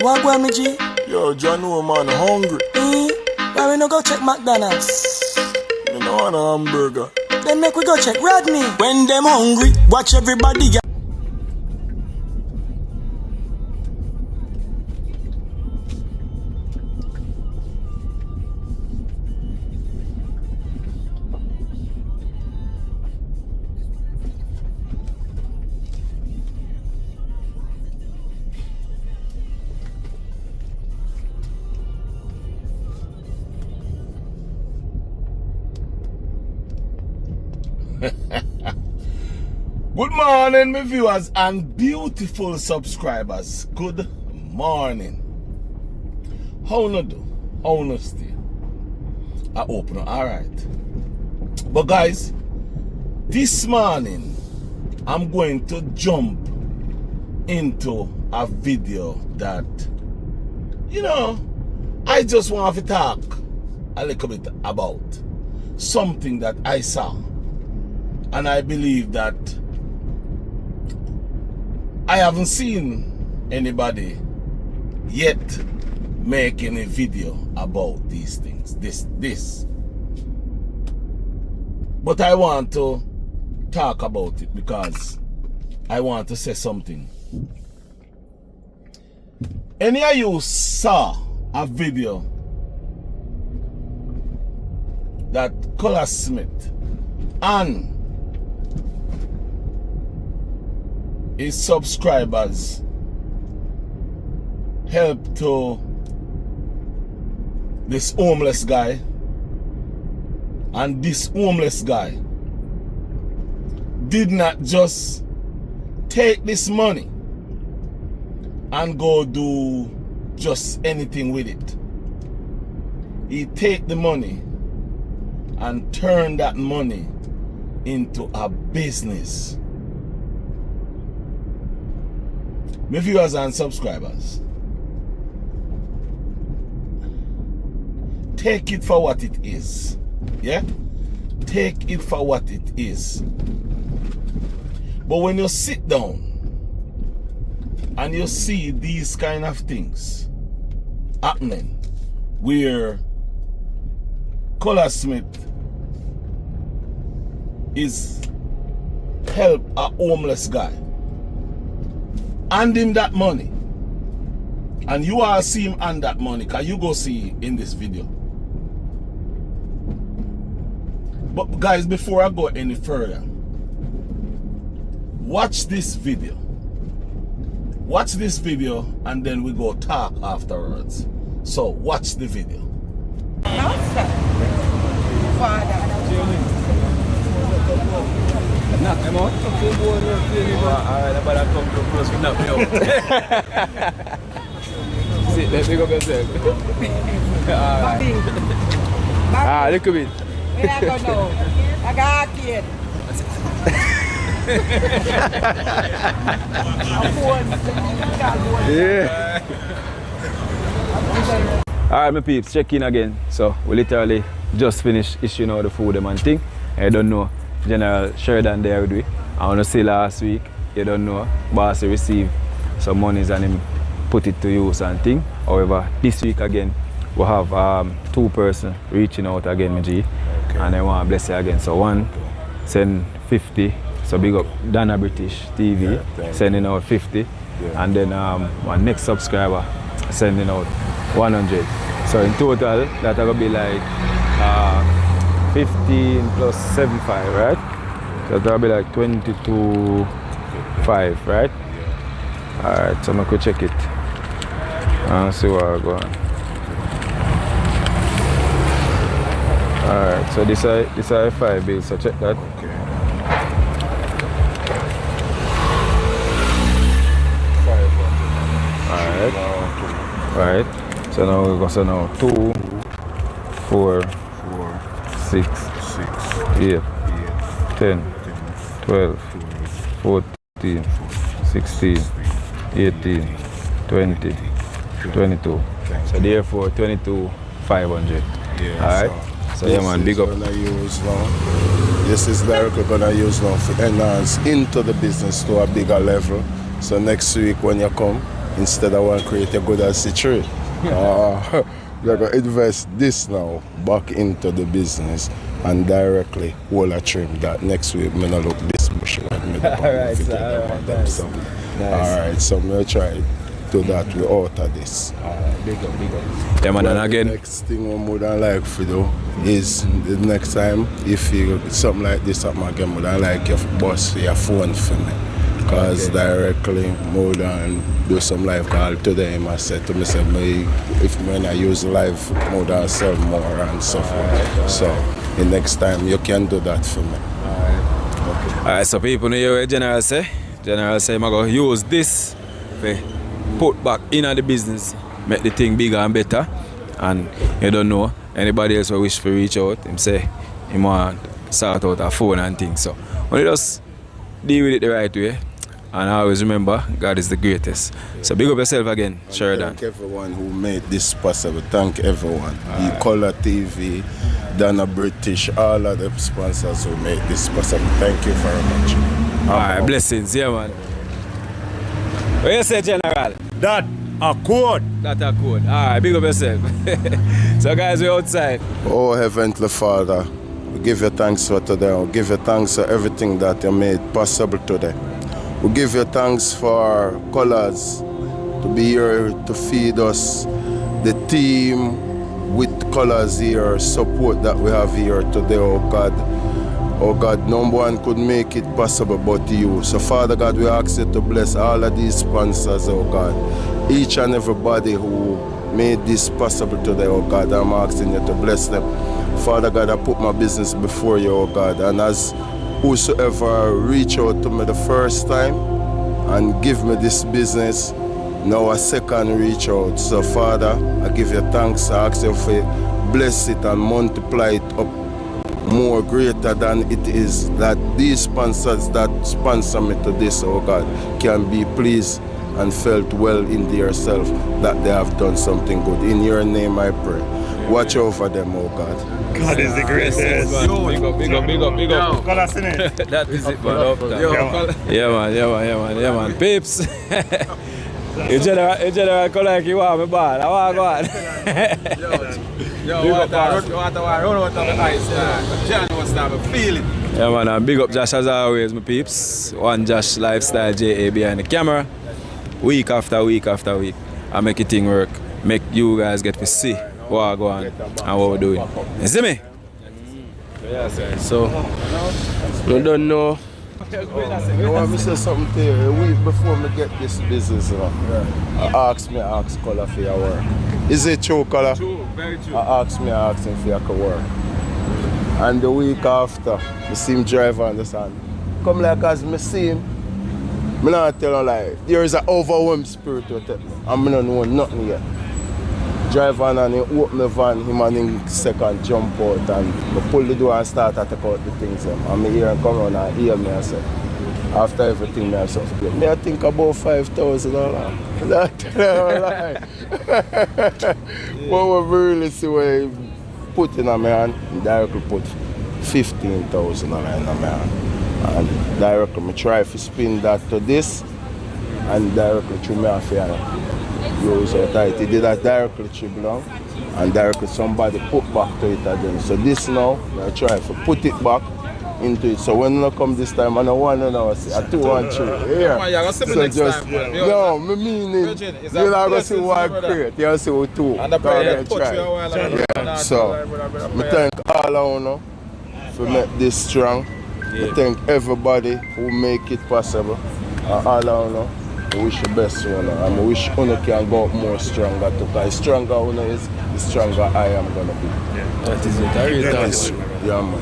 What go me G? Yo, John, no man, hungry. Why we no go check McDonald's? Me no want a hamburger. Then make we go check Rodney. When them hungry, watch everybody. Good morning, my viewers and beautiful subscribers. Good morning. How no do? How no stay? I hope no alright. But guys, this morning I'm going to jump into a video that, you know, I just want to talk a little bit about something that I saw. And I believe that I haven't seen anybody yet making a video about these things. This. But I want to talk about it because I want to say something. Any of you saw a video that Colaz and his subscribers help to this homeless guy, and this homeless guy did not just take this money and go do just anything with it. He take the money and turn that money into a business. My viewers and subscribers, take it for what it is. Yeah? Take it for what it is. But when you sit down and you see these kind of things happening, where Colaz is help a homeless guy, hand him that money, and you all see him hand that money, because you go see in this video. But guys, before I go any further, watch this video. Watch this video and then we go talk afterwards. So watch the video. Knock him out. Alright, but I come too close to knock me out. See, let me go yourself. Alright, look at it. Where I go now? I got a kid. Yeah. Alright, my peeps, check in again. So, we literally just finished issuing out the food and thing. I don't know. General Sheridan there with me. I want to say last week, you don't know, Bossy received some monies and him put it to use and thing. However, this week again, we have two persons reaching out again, my G. Okay. And I want to bless you again. So one send 50, so big up Dana British TV, sending out 50. Yeah. And then my next subscriber sending out 100. So in total, that will be like 15 plus 75, right? So that'll be like 22.5, right? Alright, so I could check it and see what I go on. Alright, so this are 5 bills, so check that. Okay. Alright. Right. So now we go, so now 2, 4, 6, 8, 10, 12, 14, 16, 18, 20, 22. So therefore 22,500. Yeah, alright. So yeah man, big up. This is directly gonna use now to enhance into the business to a bigger level. So next week when you come, instead I want to create a good as the tree. We're going to invest this now back into the business and directly hold a trim that next week I'm going to look this bushy. Alright, so alright, so I'm going to try to that we out of this. Big up. Yeah, man, and again. The next thing I would like to do is the next time if you something like this happen again, would I like your boss your phone for me. Because directly more than do some live call today, I said to myself, if when I use live more than sell more and so forth. So the next time you can do that for me. Alright, so people know what General say. General say I'm going to use this to put back in the business, make the thing bigger and better. And you don't know, anybody else who wish to reach out, him say he want to sort out a phone and things. So when you just deal with it the right way, and always remember, God is the greatest. So big up yourself again, Sheridan. Thank everyone who made this possible. Thank everyone. Colaz TV, Dana British, all of the sponsors who made this possible. Thank you very much. Alright, blessings, yeah man. What you say, General? That a code. That a code. Alright, big up yourself. So guys, we're outside. Oh Heavenly Father, we give you thanks for today. We give you thanks for everything that you made possible today. We give you thanks for Colaz to be here to feed us, the team with Colaz here, support that we have here today, oh God. Oh God, no one could make it possible but you. So Father God, we ask you to bless all of these sponsors, oh God. Each and everybody who made this possible today, oh God, I'm asking you to bless them. Father God, I put my business before you, oh God, and as whosoever reach out to me the first time and give me this business, now a second reach out. So Father, I give you thanks. I ask you to bless it and multiply it up more greater than it is, that these sponsors that sponsor me to this, oh God, can be pleased and felt well in themselves that they have done something good. In your name I pray. Watch over them, oh God. God is the greatest. Big up. Colaz in it. That is it, man. Yeah, man. Peeps. You general call like you want me bad. I want go on. Yo, what a run out of the ice. John was starting to feel it. Yeah, man. And big up Josh as always, my peeps. One Josh Lifestyle JA behind the camera. Week after week after week. I make it thing work. Make you guys get to see what I go on and what we're doing. You see me? So, I don't know. You want me to say something to you? A week before me get this business, I ask Colaz for your work. Is it true, Colaz? True, very true. I ask him for your work. And the week after, I see him drive on the sun. Come like as I see him, I not tell him like, there is an overwhelmed spirit with it. And I don't know nothing yet. Drive on and he open the van, him and him second jump out and I pull the door and start to take out the things. And I hear him come around and hear me and say, after everything I suffer, I think about $5,000. That's a lie. But we really see what he put in my hand, and directly put $15,000 in my hand. And directly I try to spin that to this and directly through me off here. Use out tight. He did that directly trip now and directly somebody put back to it again. So this now, I try to put it back into it. So when I come this time, I don't want to know, I 2 and 3. Yeah. So just, no, me meaning, you're not going to see one crate, you'll see what 2. And the prayer put you a while ago. Yeah. So, I thank all of you for make this strong. I thank everybody who make it possible. And all of you. I wish the best one, and I wish Uno can go up more stronger too. Because the stronger Uno is, the stronger I am going to be. yeah. That is it. I really That is true. Yeah, man.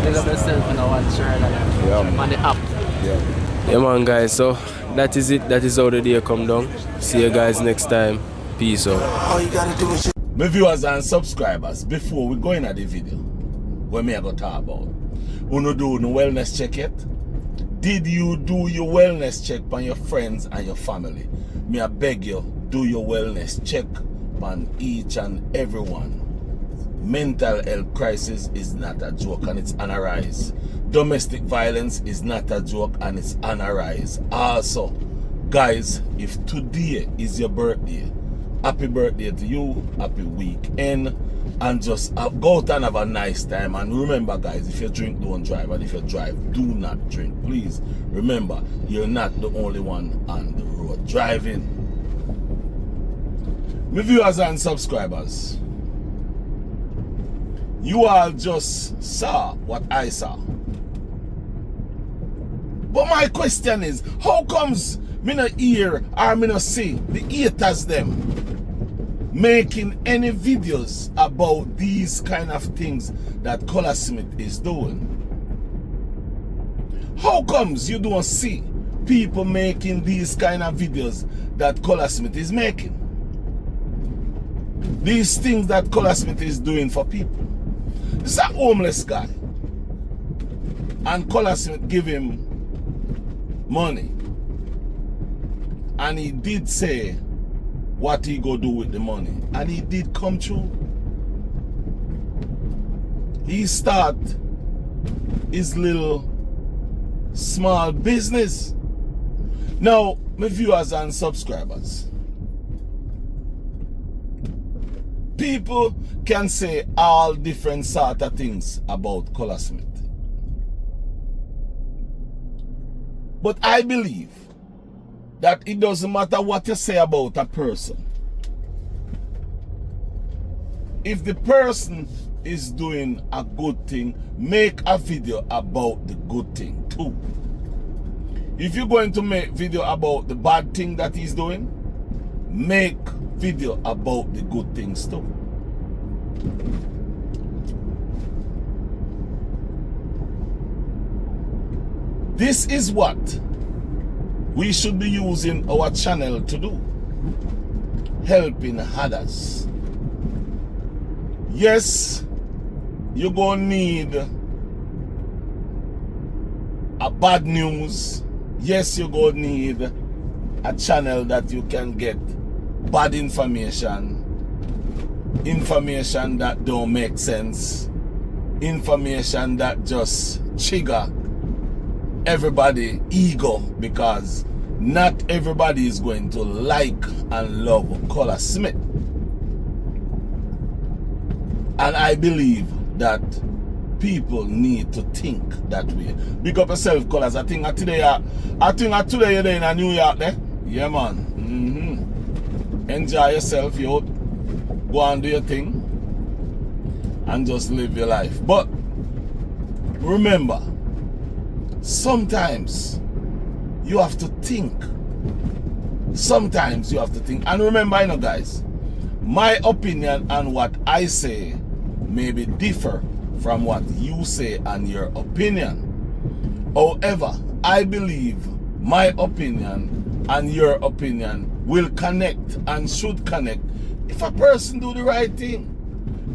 Big up yourself and I want to Yeah, man. on the app. Yeah. Yeah man guys, so that is it. That is how the day come down. See you guys next time. Peace out. My viewers and subscribers, before we go into the video, what me I go talk about? Uno do no wellness check yet? Did you do your wellness check on your friends and your family? Me I beg you, do your wellness check on each and everyone. Mental health crisis is not a joke and it's on a rise. Domestic violence is not a joke and it's on a rise. Also, Guys, if today is your birthday, happy birthday to you, happy weekend, and just go out and have a nice time. And remember guys, if you drink, don't drive, and if you drive, do not drink. Please remember, you're not the only one on the road driving. My viewers and subscribers, you all just saw what I saw. But my question is, how comes me not hear or me not see the haters them making any videos about these kind of things that Colaz is doing? How comes you don't see people making these kind of videos that Colaz is making? These things that Colaz is doing for people. This is a homeless guy, and Colaz give him money, and he did say what he go do with the money, and he did come true. He start his little small business. Now, my viewers and subscribers, people can say all different sort of things about Colaz. But I believe that it doesn't matter what you say about a person. If the person is doing a good thing, make a video about the good thing too. If you're going to make video about the bad thing that he's doing, make video about the good things too. This is what we should be using our channel to do. Helping others. Yes, you're gonna need a bad news. Yes, you're gonna need a channel that you can get bad information, information that don't make sense, information that just trigger everybody ego, because not everybody is going to like and love Colaz. And I believe that people need to think that way. Big up yourself, Colaz. I think today you're in New York there. Yeah man. Enjoy yourself, yo. Go and do your thing and just live your life. But remember, sometimes you have to think. Sometimes you have to think. And remember, you know guys, my opinion and what I say maybe differ from what you say and your opinion. However, I believe my opinion and your opinion will connect and should connect if a person do the right thing.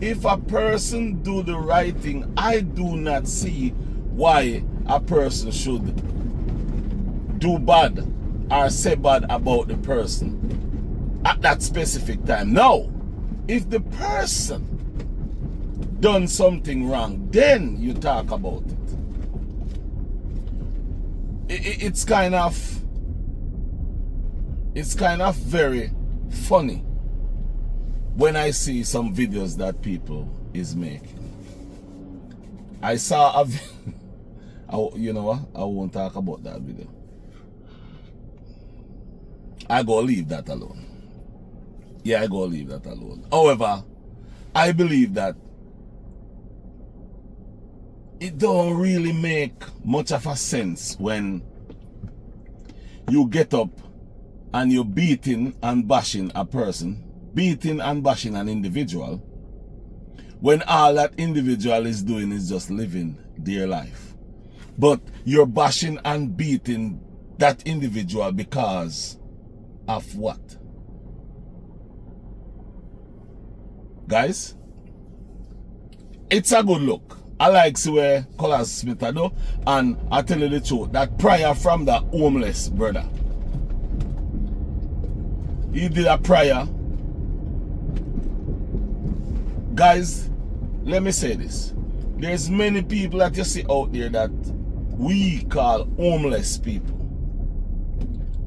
If a person do the right thing, I do not see why a person should do bad or say bad about the person at that specific time. Now, if the person done something wrong, then you talk about it. It's kind of very funny when I see some videos that people is making. I saw a you know what? I won't talk about that video. I go leave that alone. Yeah, I go leave that alone. However, I believe that it don't really make much of a sense when you get up and you're beating and bashing a person, beating and bashing an individual, when all that individual is doing is just living their life. But you're bashing and beating that individual because of what? Guys, it's a good look. I like see where Colaz do, and I tell you the truth, that prayer from the homeless brother. He did a prayer. Guys, let me say this. There's many people that you see out there that we call homeless people.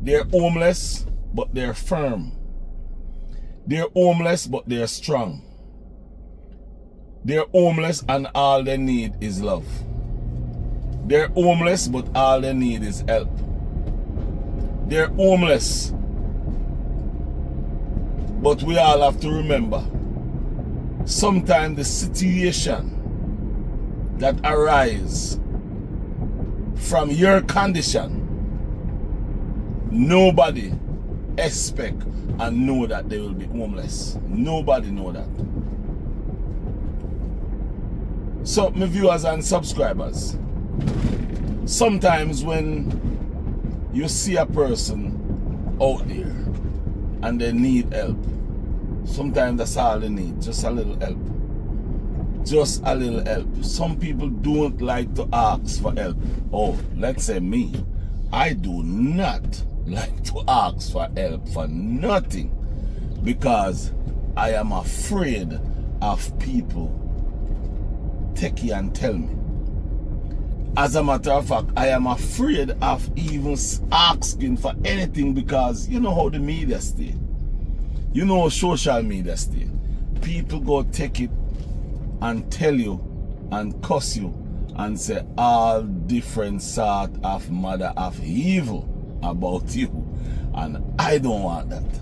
They're homeless, but they're firm. They're homeless, but they're strong. They're homeless and all they need is love. They're homeless, but all they need is help. They're homeless. But we all have to remember, sometimes the situation that arise from your condition, nobody expect and know that they will be homeless. Nobody know that. So, my viewers and subscribers, sometimes when you see a person out there and they need help, sometimes that's all they need, just a little help. Just a little help. Some people don't like to ask for help. Oh, let's say me. I do not like to ask for help for nothing because I am afraid of people take it and tell me. As a matter of fact, I am afraid of even asking for anything because you know how the media stay. You know how social media stay. People go take it and tell you and cuss you and say all different sort of matter of evil about you. And I don't want that.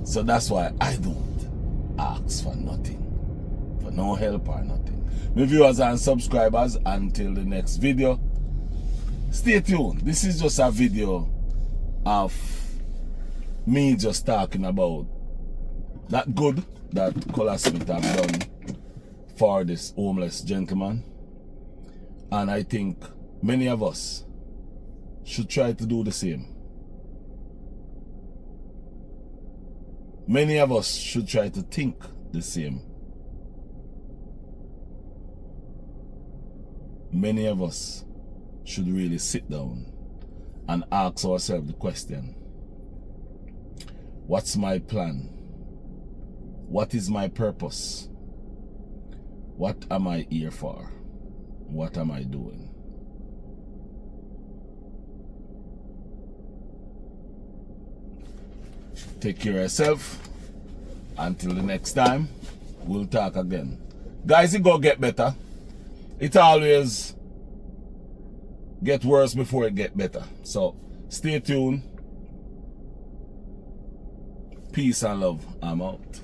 So that's why I don't ask for nothing. For no help or nothing. My viewers and subscribers, until the next video, stay tuned. This is just a video of me just talking about that good that Colaz have done for this homeless gentleman. And I think many of us should try to do the same. Many of us should try to think the same. Many of us should really sit down and ask ourselves the question, what's my plan? What is my purpose? What am I here for? What am I doing? Take care of yourself. Until the next time, we'll talk again. Guys, it go get better. It always get worse before it get better. So stay tuned. Peace and love. I'm out.